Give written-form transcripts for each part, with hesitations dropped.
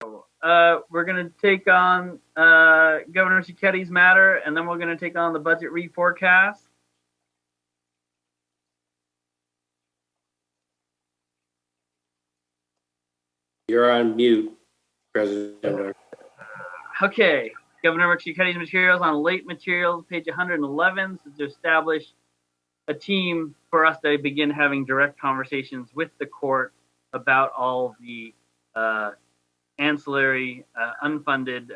We're going to take on Governor Cichetti's matter, and then we're going to take on the budget reforecast. You're on mute, President. Okay, Governor Cicchetti's materials on late materials, page 111, to establish a team for us to begin having direct conversations with the court about all the ancillary unfunded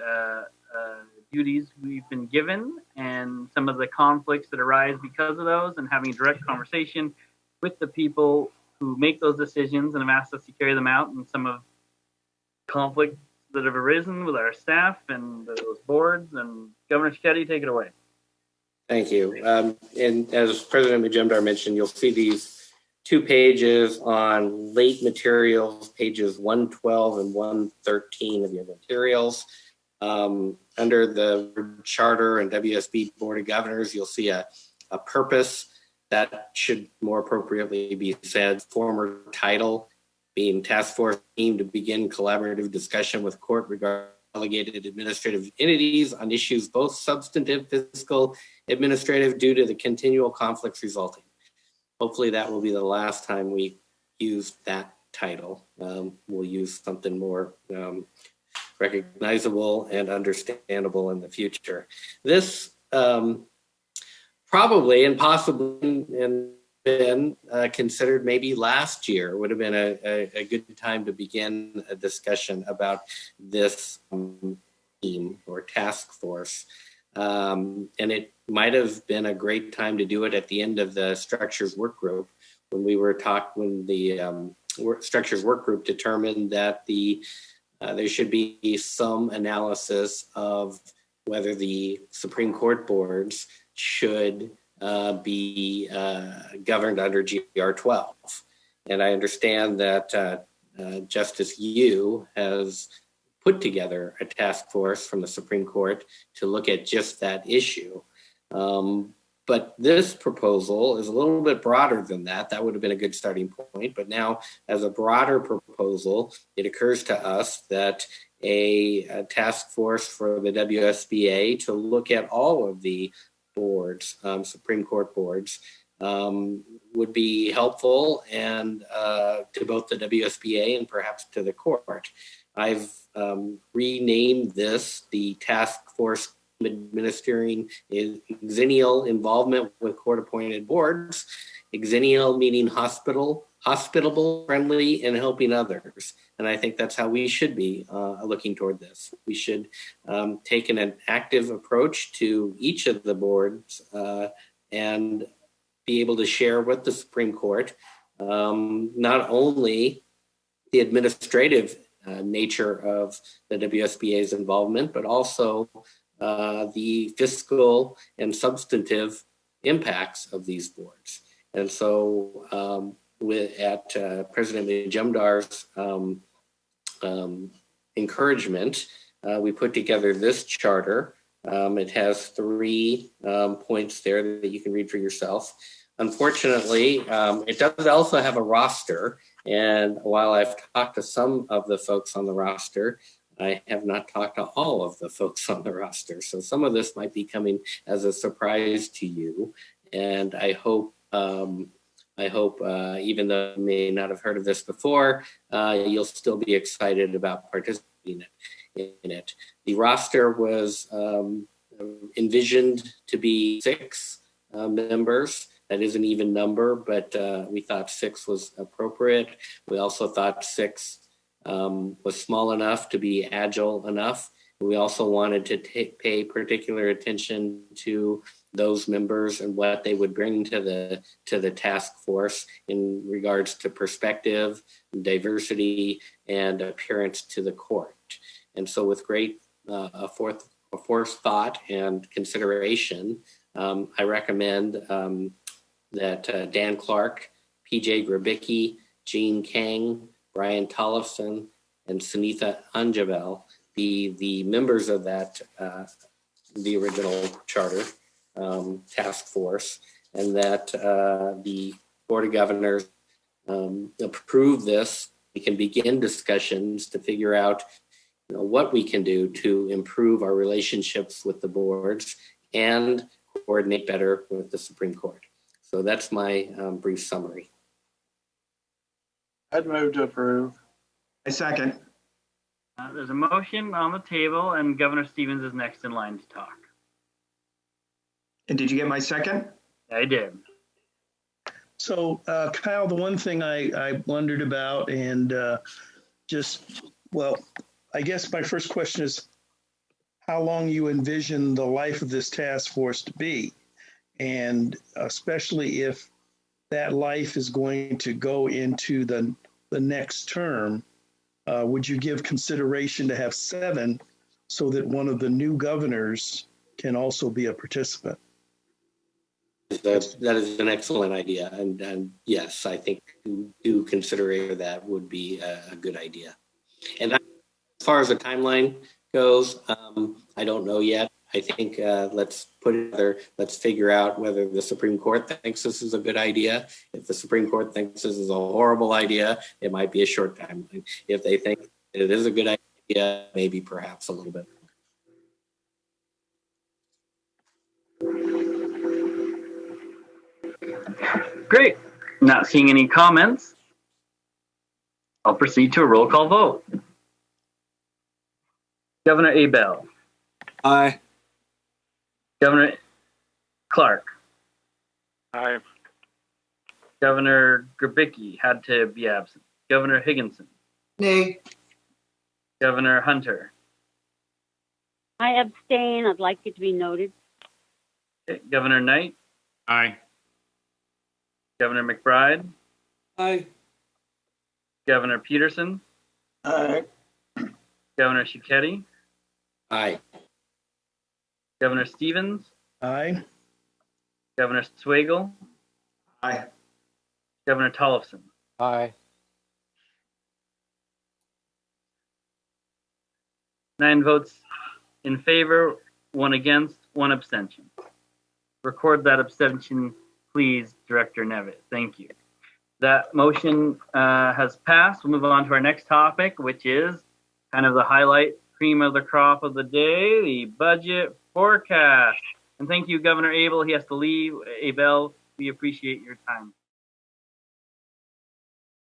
duties we've been given and some of the conflicts that arise because of those, and having a direct conversation with the people who make those decisions and have asked us to carry them out, and some of conflicts that have arisen with our staff and those boards. And Governor Cicchetti, take it away. Thank you. And as President Majumdar mentioned, you'll see these 2 pages on late materials, pages 112 and 113 of your materials. Under the Charter and WSB Board of Governors, you'll see a purpose that should more appropriately be said, former title being Task Force Team to begin collaborative discussion with court regarding delegated administrative entities on issues both substantive, fiscal, administrative due to the continual conflicts resulting. Hopefully that will be the last time we use that title. We'll use something more recognizable and understandable in the future. This probably and possibly been considered maybe last year would have been a good time to begin a discussion about this team or task force. And it might have been a great time to do it at the end of the structures work group when the structures work group determined that there should be some analysis of whether the Supreme Court boards should be governed under GR 12. And I understand that Justice Yu has put together a task force from the Supreme Court to look at just that issue. But this proposal is a little bit broader than that. That would have been a good starting point. But now, as a broader proposal, it occurs to us that a task force for the WSBA to look at all of the boards, Supreme Court boards, would be helpful and to both the WSBA and perhaps to the court. I've renamed this the Task Force Administering Exennial Involvement with Court-Appointed Boards. Exennial meaning hospitable, friendly, and helping others. And I think that's how we should be looking toward this. We should take an active approach to each of the boards and be able to share with the Supreme Court not only the administrative nature of the WSBA's involvement, but also the fiscal and substantive impacts of these boards. And so at President Majumdar's encouragement, we put together this charter. It has 3 points there that you can read for yourself. Unfortunately, it does also have a roster. And while I've talked to some of the folks on the roster, I have not talked to all of the folks on the roster. So some of this might be coming as a surprise to you. And I hope, even though you may not have heard of this before, you'll still be excited about participating in it. The roster was envisioned to be 6 members. That is an even number, but we thought 6 was appropriate. We also thought 6 was small enough to be agile enough. We also wanted to pay particular attention to those members and what they would bring to the task force in regards to perspective, diversity, and appearance to the court. And so with great forethought and consideration, I recommend that Dan Clark, PJ Grabicki, Jean Kang, Brian Tollefson, and Sunitha Anjavel be the members of that, the original charter task force, and that the Board of Governors approve this. We can begin discussions to figure out what we can do to improve our relationships with the boards and coordinate better with the Supreme Court. So that's my brief summary. I'd move to approve. I second. There's a motion on the table, and Governor Stevens is next in line to talk. And did you get my second? I did. So, Kyle, the one thing I wondered about, and well, I guess my first question is how long you envision the life of this task force to be, and especially if that life is going to go into the next term, would you give consideration to have 7 so that one of the new governors can also be a participant? That is an excellent idea. And yes, I think do consider that would be a good idea. And as far as the timeline goes, I don't know yet. I think let's put it together. Let's figure out whether the Supreme Court thinks this is a good idea. If the Supreme Court thinks this is a horrible idea, it might be a short timeline. If they think it is a good idea, maybe perhaps a little bit. Great. Not seeing any comments, I'll proceed to a roll call vote. Governor Abel. Aye. Governor Clark. Aye. Governor Grabicki had to be absent. Governor Higginson. Nay. Governor Hunter. I abstain. I'd like it to be noted. Okay. Governor Knight. Aye. Governor McBride. Aye. Governor Peterson. Aye. Governor Schicchetti. Aye. Governor Stevens. Aye. Governor Swagel. Aye. Governor Tollefson. Aye. 9 votes in favor, 1 against, 1 abstention. Record that abstention, please, Director Nevitt. Thank you. That motion has passed. We'll move on to our next topic, which is kind of the highlight, cream of the crop of the day, the budget forecast. And thank you, Governor Abel. He has to leave. Abel, we appreciate your time.